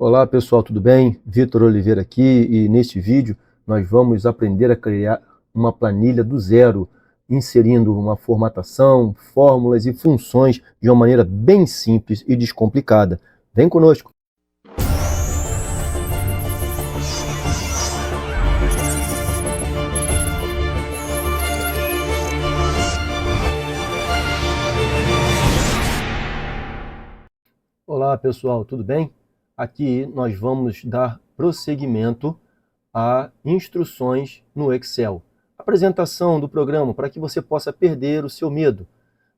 Olá pessoal, tudo bem? Vitor Oliveira aqui e neste vídeo nós vamos aprender a criar uma planilha do zero, inserindo uma formatação, fórmulas e funções de uma maneira bem simples e descomplicada. Vem conosco! Olá pessoal, tudo bem? Aqui nós vamos dar prosseguimento a instruções no Excel. Apresentação do programa para que você possa perder o seu medo.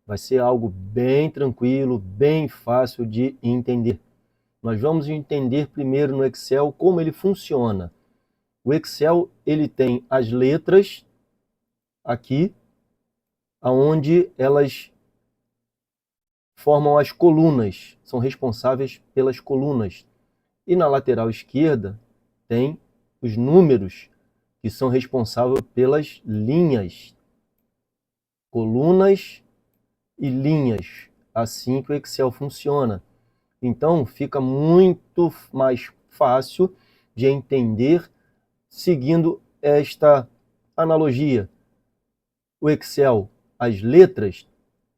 Vai ser algo bem tranquilo, bem fácil de entender. Nós vamos entender primeiro no Excel como ele funciona. O Excel ele tem as letras aqui, onde elas formam as colunas, são responsáveis pelas colunas. E na lateral esquerda tem os números, que são responsáveis pelas linhas. Colunas e linhas, assim que o Excel funciona. Então fica muito mais fácil de entender seguindo esta analogia. O Excel, as letras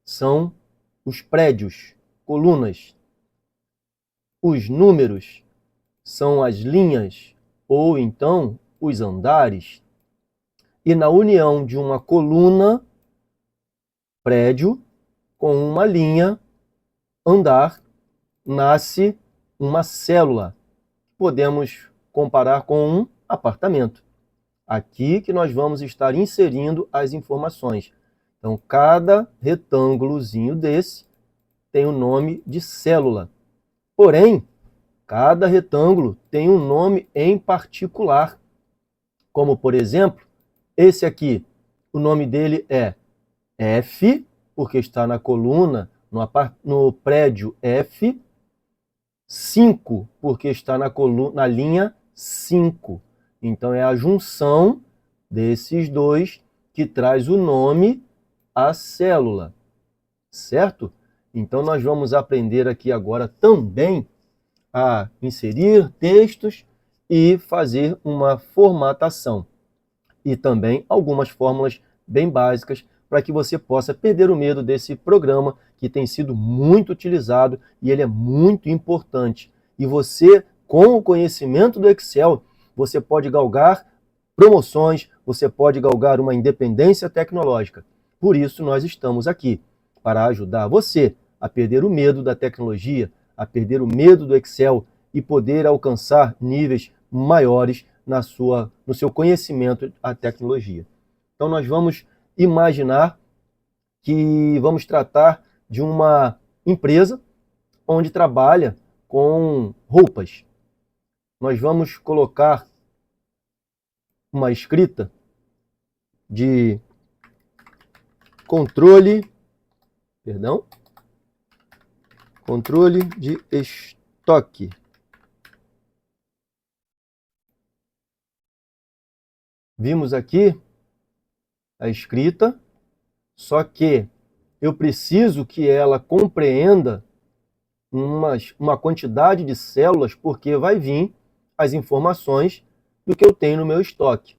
são os prédios, colunas. Os números são as linhas, ou então os andares. E na união de uma coluna, prédio, com uma linha, andar, nasce uma célula. Podemos comparar com um apartamento. Aqui que nós vamos estar inserindo as informações. Então, cada retângulozinho desse tem o nome de célula. Porém, cada retângulo tem um nome em particular. Como, por exemplo, esse aqui, o nome dele é F, porque está na coluna, no prédio F. 5, porque está na linha 5. Então, é a junção desses dois que traz o nome à célula, certo? Então, nós vamos aprender aqui agora também a inserir textos e fazer uma formatação. E também algumas fórmulas bem básicas para que você possa perder o medo desse programa que tem sido muito utilizado e ele é muito importante. E você, com o conhecimento do Excel, você pode galgar promoções, você pode galgar uma independência tecnológica. Por isso nós estamos aqui, para ajudar você a perder o medo da tecnologia, a perder o medo do Excel e poder alcançar níveis maiores no seu conhecimento da tecnologia. Então nós vamos imaginar que vamos tratar de uma empresa onde trabalha com roupas. Nós vamos colocar uma escrita de controle de estoque. Vimos aqui a escrita, só que eu preciso que ela compreenda uma quantidade de células, porque vai vir as informações do que eu tenho no meu estoque.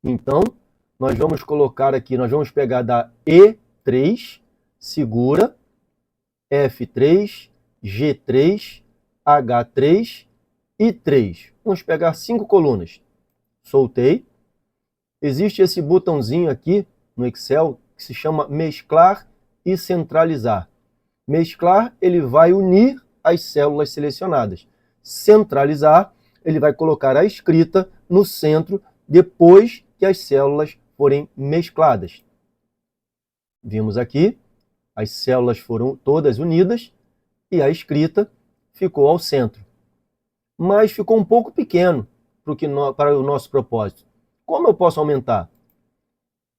Então, nós vamos colocar aqui, nós vamos pegar da E3, segura, F3, G3, H3 e 3. Vamos pegar 5 colunas. Soltei. Existe esse botãozinho aqui no Excel que se chama mesclar e centralizar. Mesclar, ele vai unir as células selecionadas. Centralizar, ele vai colocar a escrita no centro depois que as células forem mescladas. Vimos aqui, as células foram todas unidas e a escrita ficou ao centro. Mas ficou um pouco pequeno para o nosso propósito. Como eu posso aumentar?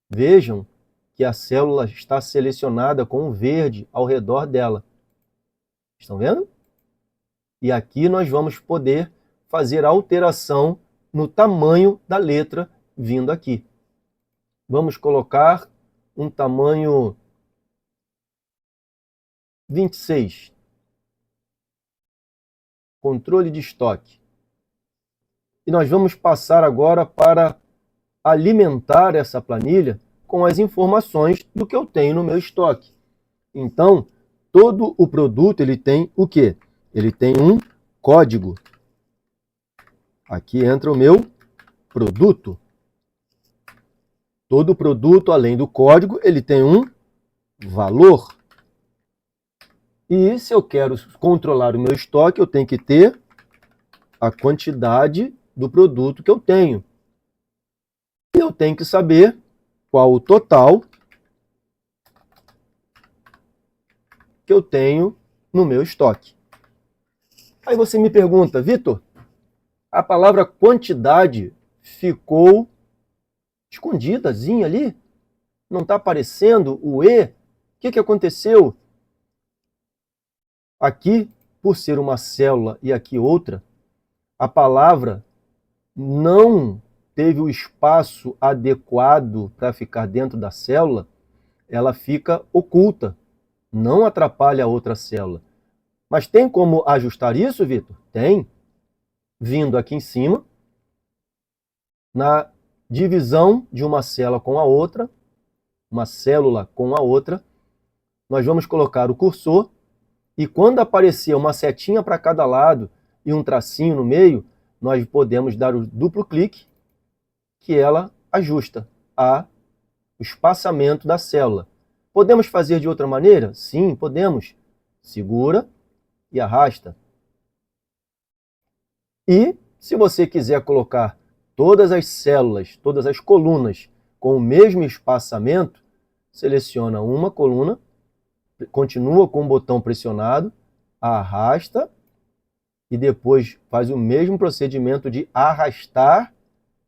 Vejam que a célula está selecionada com o verde ao redor dela. Estão vendo? E aqui nós vamos poder fazer a alteração no tamanho da letra vindo aqui. Vamos colocar um tamanho 26. controle de estoque. E nós vamos passar agora para alimentar essa planilha com as informações do que eu tenho no meu estoque. Então, todo o produto ele tem o quê? Ele tem um código. Aqui entra o meu produto. Todo produto, além do código, ele tem um valor. E se eu quero controlar o meu estoque, eu tenho que ter a quantidade do produto que eu tenho. E eu tenho que saber qual o total que eu tenho no meu estoque. Aí você me pergunta, Vitor, a palavra quantidade ficou escondidazinha ali? Não está aparecendo o E? O que aconteceu? Aqui, por ser uma célula e aqui outra, a palavra não teve o espaço adequado para ficar dentro da célula, ela fica oculta, não atrapalha a outra célula. Mas tem como ajustar isso, Vitor? Tem. Vindo aqui em cima, na divisão de uma célula com a outra, uma célula com a outra, nós vamos colocar o cursor e quando aparecer uma setinha para cada lado e um tracinho no meio, nós podemos dar o duplo clique que ela ajusta o espaçamento da célula. Podemos fazer de outra maneira? Sim, podemos. Segura e arrasta. E se você quiser colocar todas as células, todas as colunas com o mesmo espaçamento, seleciona uma coluna, continua com o botão pressionado, arrasta e depois faz o mesmo procedimento de arrastar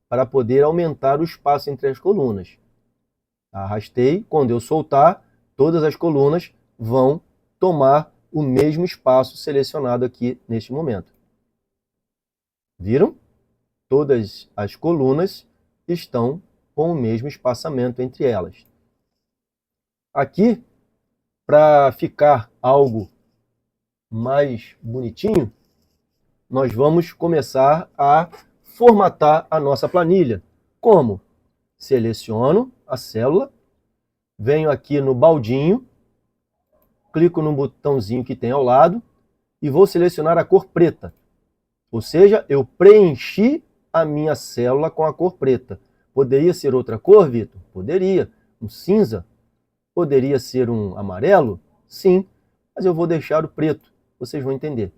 para poder aumentar o espaço entre as colunas. Arrastei, quando eu soltar, todas as colunas vão tomar o mesmo espaço selecionado aqui neste momento. Viram? Todas as colunas estão com o mesmo espaçamento entre elas. Aqui, para ficar algo mais bonitinho, nós vamos começar a formatar a nossa planilha. Como? Seleciono a célula, venho aqui no baldinho, clico no botãozinho que tem ao lado e vou selecionar a cor preta. Ou seja, eu preenchi a minha célula com a cor preta. Poderia ser outra cor, Vitor? Poderia. Um cinza? Poderia ser um amarelo? Sim, mas eu vou deixar o preto. Vocês vão entender.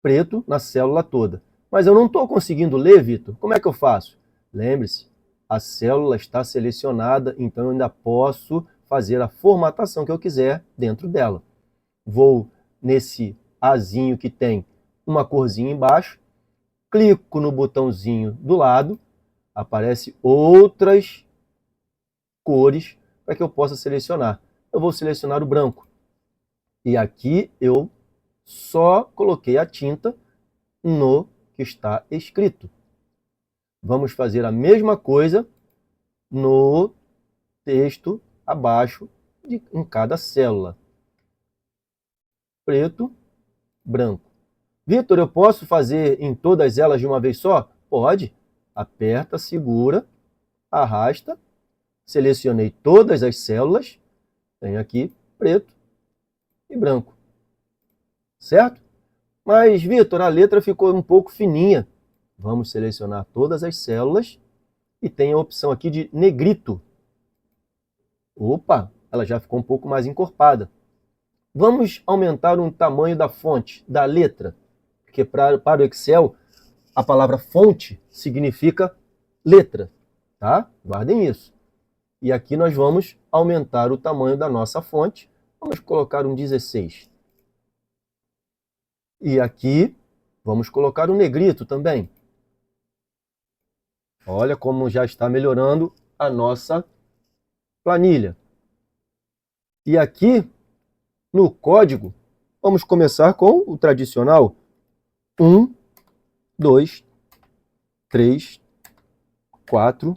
Preto na célula toda. Mas eu não estou conseguindo ler, Vitor. Como é que eu faço? Lembre-se, a célula está selecionada, então eu ainda posso fazer a formatação que eu quiser dentro dela. Vou nesse azinho que tem uma corzinha embaixo, clico no botãozinho do lado, aparece outras cores para que eu possa selecionar. Eu vou selecionar o branco. E aqui eu só coloquei a tinta no que está escrito. Vamos fazer a mesma coisa no texto abaixo em cada célula. Preto, branco. Vitor, eu posso fazer em todas elas de uma vez só? Pode. Aperta, segura, arrasta. Selecionei todas as células. Tenho aqui preto e branco. Certo? Mas, Vitor, a letra ficou um pouco fininha. Vamos selecionar todas as células e tem a opção aqui de negrito. Opa, ela já ficou um pouco mais encorpada. Vamos aumentar o tamanho da fonte, da letra, porque para o Excel, a palavra fonte significa letra, tá? Guardem isso. E aqui nós vamos aumentar o tamanho da nossa fonte. Vamos colocar um 16. E aqui vamos colocar um negrito também. Olha como já está melhorando a nossa planilha. E aqui, no código, vamos começar com o tradicional 1, 2, 3, 4,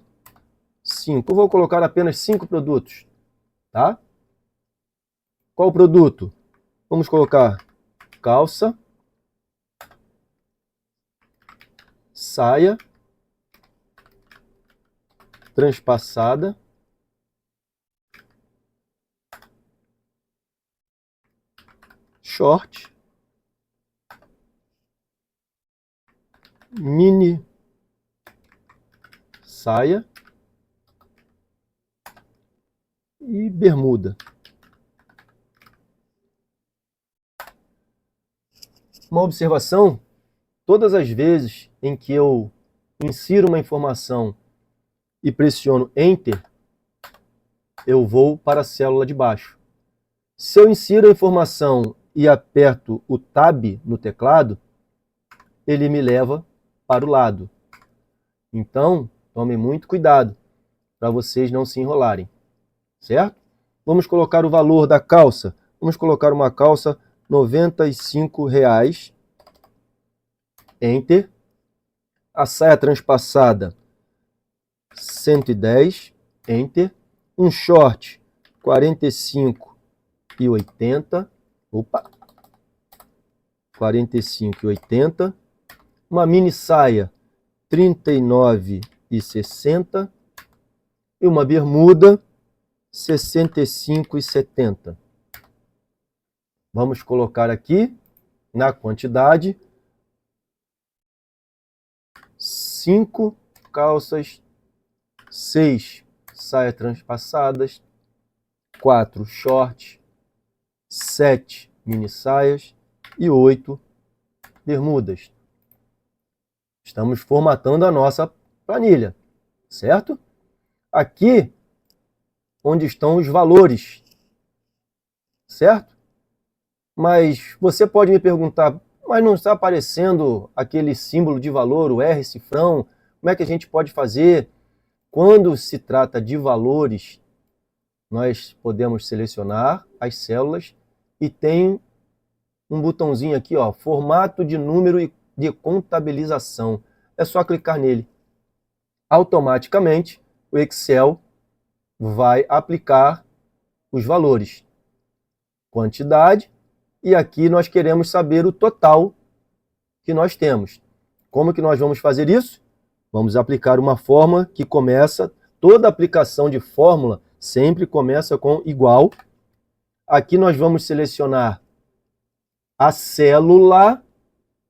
5. Eu vou colocar apenas 5 produtos, tá? Qual produto? Vamos colocar calça, saia transpassada short mini saia e bermuda. Uma observação: todas as vezes em que eu insiro uma informação e pressiono Enter, eu vou para a célula de baixo. Se eu insiro a informação e aperto o Tab no teclado, ele me leva para o lado. Então, tome muito cuidado para vocês não se enrolarem, certo? Vamos colocar o valor da calça. Vamos colocar uma calça R$ 95. Enter. A saia transpassada 110. Enter. Um short 45,80. Opa! 45,80. Uma mini saia 39,60 e uma bermuda 65,70. Vamos colocar aqui na quantidade 5 calças, 6 saias transpassadas, 4 shorts, 7 mini saias e 8 bermudas. Estamos formatando a nossa planilha, certo? Aqui, onde estão os valores, certo? Mas você pode me perguntar, mas não está aparecendo aquele símbolo de valor, o R cifrão? Como é que a gente pode fazer? Quando se trata de valores, nós podemos selecionar as células e tem um botãozinho aqui, ó, formato de número de contabilização. É só clicar nele. Automaticamente, o Excel vai aplicar os valores. Quantidade, e aqui nós queremos saber o total que nós temos. Como que nós vamos fazer isso? Vamos aplicar uma fórmula que começa, toda aplicação de fórmula sempre começa com igual. Aqui nós vamos selecionar a célula,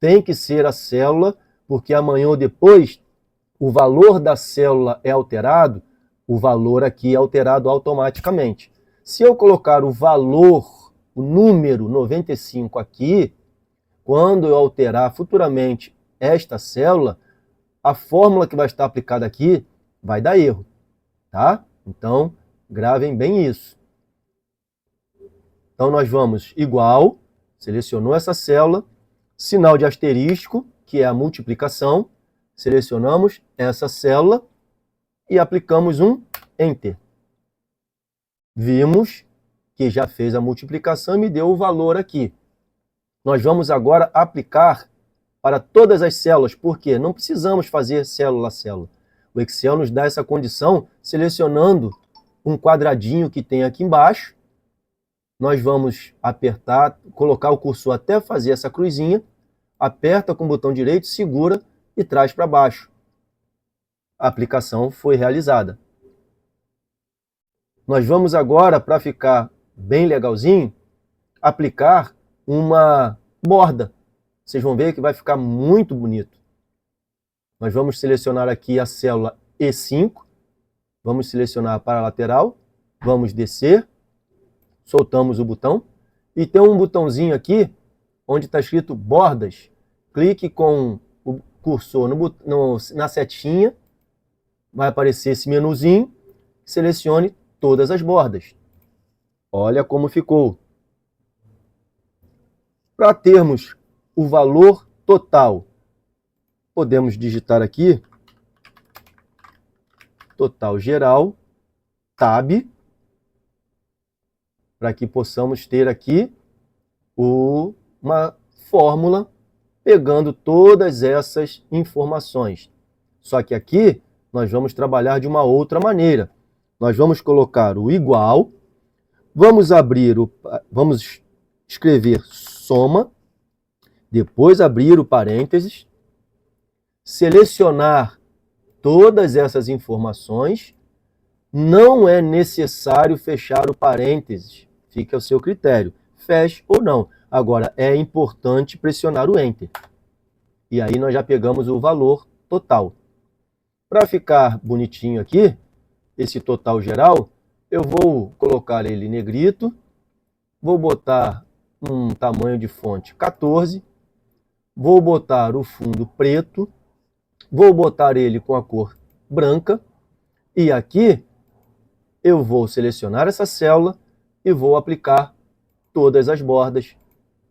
tem que ser a célula, porque amanhã ou depois o valor da célula é alterado, o valor aqui é alterado automaticamente. Se eu colocar o valor, o número 95 aqui, quando eu alterar futuramente esta célula, a fórmula que vai estar aplicada aqui vai dar erro, tá? Então, gravem bem isso. Então, nós vamos igual, selecionou essa célula, sinal de asterisco, que é a multiplicação, selecionamos essa célula e aplicamos um Enter. Vimos que já fez a multiplicação e me deu o valor aqui. Nós vamos agora aplicar para todas as células, porque não precisamos fazer célula a célula. O Excel nos dá essa condição selecionando um quadradinho que tem aqui embaixo. Nós vamos apertar, colocar o cursor até fazer essa cruzinha, aperta com o botão direito, segura e traz para baixo. A aplicação foi realizada. Nós vamos agora, para ficar bem legalzinho, aplicar uma borda. Vocês vão ver que vai ficar muito bonito. Nós vamos selecionar aqui a célula E5, vamos selecionar para a lateral, vamos descer, soltamos o botão, e tem um botãozinho aqui, onde está escrito bordas. Clique com o cursor na setinha, vai aparecer esse menuzinho, selecione todas as bordas. Olha como ficou. Para termos o valor total, podemos digitar aqui, total geral, Tab, para que possamos ter aqui uma fórmula pegando todas essas informações. Só que aqui nós vamos trabalhar de uma outra maneira. Nós vamos colocar o igual, vamos escrever soma, depois abrir o parênteses, selecionar todas essas informações, não é necessário fechar o parênteses. Fica ao seu critério. Feche ou não. Agora, é importante pressionar o Enter. E aí nós já pegamos o valor total. Para ficar bonitinho aqui, esse total geral, eu vou colocar ele em negrito, vou botar um tamanho de fonte 14, vou botar o fundo preto, vou botar ele com a cor branca, e aqui eu vou selecionar essa célula e vou aplicar todas as bordas.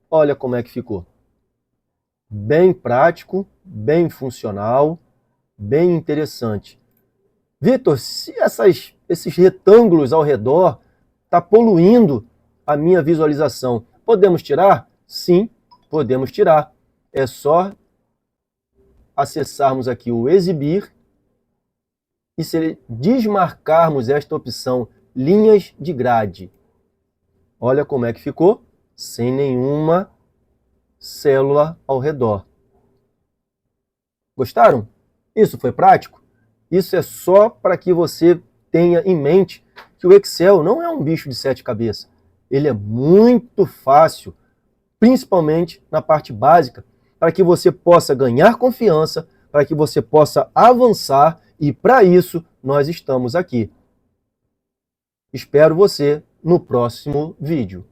Olha como é que ficou. Bem prático, bem funcional, bem interessante. Vitor, se esses retângulos ao redor tá poluindo a minha visualização, podemos tirar? Sim, podemos tirar. É só acessarmos aqui o exibir e se desmarcarmos esta opção linhas de grade. Olha como é que ficou, sem nenhuma célula ao redor. Gostaram? Isso foi prático? Isso é só para que você tenha em mente que o Excel não é um bicho de 7 cabeças. Ele é muito fácil, principalmente na parte básica, para que você possa ganhar confiança, para que você possa avançar, e para isso nós estamos aqui. Espero você no próximo vídeo.